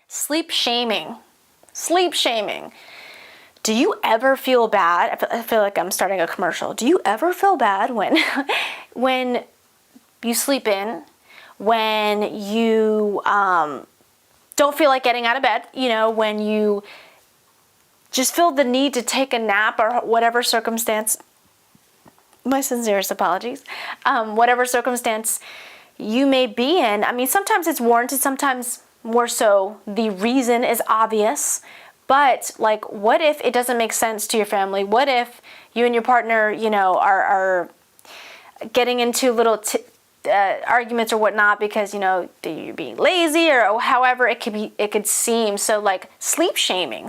Sleep shaming. Sleep shaming. Do you ever feel bad? I feel like I'm starting a commercial. Do you ever feel bad when when you sleep in, when you don't feel like getting out of bed, when you just feel the need to take a nap or whatever circumstance, my sincerest apologies, whatever circumstance you may be in. I mean, sometimes it's warranted, sometimes more so the reason is obvious, but like, what if it doesn't make sense to your family? What if you and your partner, are getting into little arguments or whatnot because you're being lazy or however it could seem. So like sleep shaming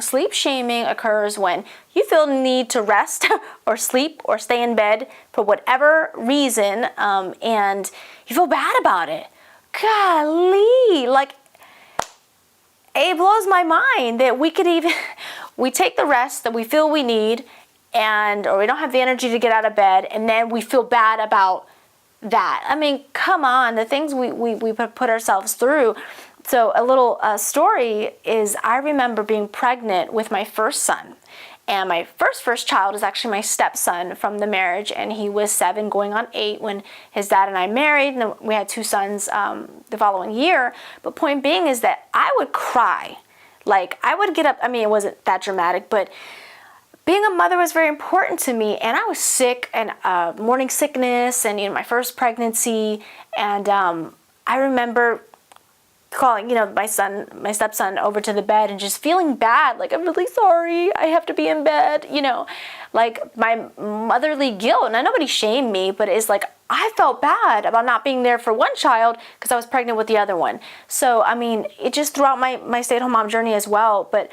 occurs when you feel the need to rest or sleep or stay in bed for whatever reason, and you feel bad about it. Golly, like, it blows my mind that we take the rest that we feel we need, or we don't have the energy to get out of bed, and then we feel bad about that. I mean, come on, the things we put ourselves through. So a little story is, I remember being pregnant with my first son, and my first child is actually my stepson from the marriage, and he was 7 going on 8 when his dad and I married, and then we had 2 sons the following year. But point being is that I would cry. Like, I would get up, I mean, it wasn't that dramatic, but being a mother was very important to me, and I was sick, and morning sickness, and my first pregnancy, and I remember calling my stepson over to the bed and just feeling bad, like, I'm really sorry, I have to be in bed, like my motherly guilt. Now, nobody shamed me, but it's like I felt bad about not being there for one child because I was pregnant with the other one. So I mean, it just throughout my stay-at-home mom journey as well. But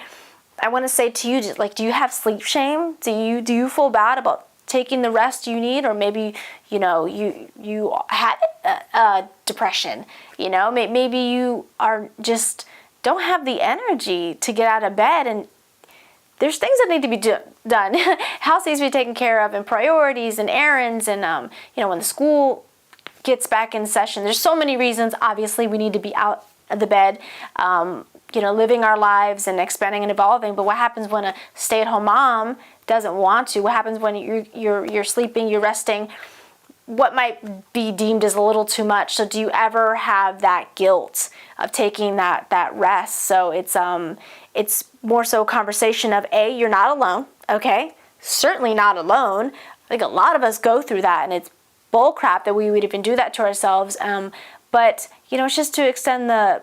I want to say to you, like, do you have sleep shame? Do you feel bad about taking the rest you need? Or maybe, you had depression, maybe you are just don't have the energy to get out of bed, and there's things that need to be done. House needs to be taken care of, and priorities and errands, and when the school gets back in session, there's so many reasons. Obviously, we need to be out of the bed, living our lives and expanding and evolving. But what happens when a stay-at-home mom doesn't want to? What happens when you're sleeping, you're resting? What might be deemed as a little too much? So do you ever have that guilt of taking that rest? So it's more so a conversation of, you're not alone, okay? Certainly not alone. I think a lot of us go through that, and it's bull crap that we would even do that to ourselves. But it's just to extend the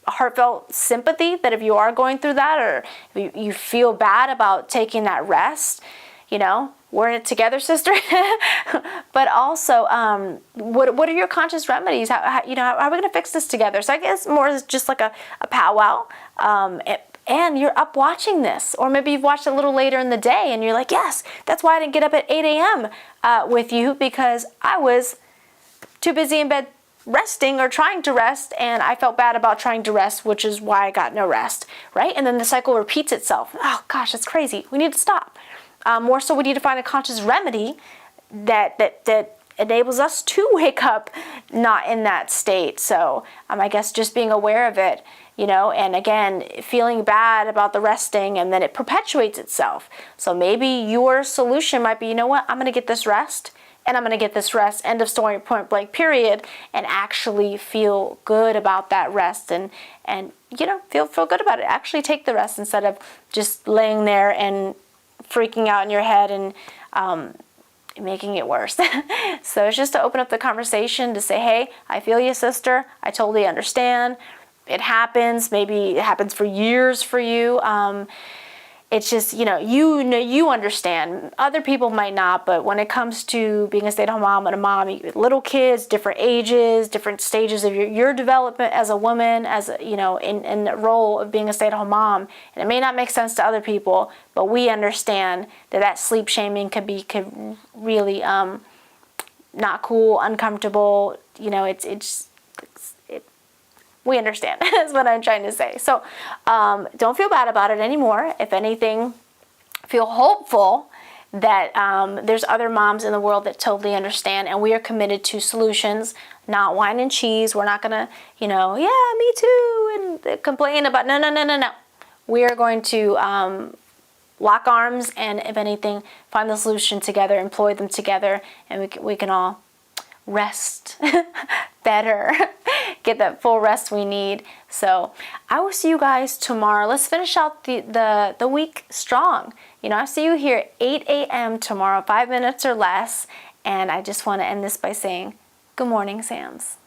heartfelt sympathy that if you are going through that, or if you feel bad about taking that rest, we're in it together, sister. But also, what are your conscious remedies? How are we going to fix this together? So I guess more is just like a powwow. And you're up watching this, or maybe you've watched it a little later in the day, and you're like, yes, that's why I didn't get up at 8 a.m. With you, because I was too busy in bed resting or trying to rest, and I felt bad about trying to rest, which is why I got no rest, right? And then the cycle repeats itself. Oh gosh, that's crazy. We need to stop. More so, we need to find a conscious remedy that enables us to wake up not in that state. So I guess just being aware of it, and again, feeling bad about the resting, and then it perpetuates itself. So maybe your solution might be, I'm going to get this rest, and I'm going to get this rest, end of story, point blank, period, and actually feel good about that rest, and feel good about it. Actually take the rest instead of just laying there and freaking out in your head and making it worse. So it's just to open up the conversation to say, hey, I feel you, sister. I totally understand. It happens. Maybe it happens for years for you. It's just, you understand. Other people might not, but when it comes to being a stay-at-home mom and a mom, little kids, different ages, different stages of your development as a woman, as in the role of being a stay-at-home mom, and it may not make sense to other people, but we understand that sleep shaming could really not cool, uncomfortable. We understand. That's what I'm trying to say. So don't feel bad about it anymore. If anything, feel hopeful that there's other moms in the world that totally understand, and we are committed to solutions, not wine and cheese. We're not gonna, yeah, me too, and complain about, no. We are going to lock arms, and if anything, find the solution together, employ them together, and we can all rest better, get that full rest we need. So I will see you guys tomorrow. Let's finish out the week strong. I'll see you here at 8 a.m. tomorrow, 5 minutes or less. And I just want to end this by saying, good morning, Sams.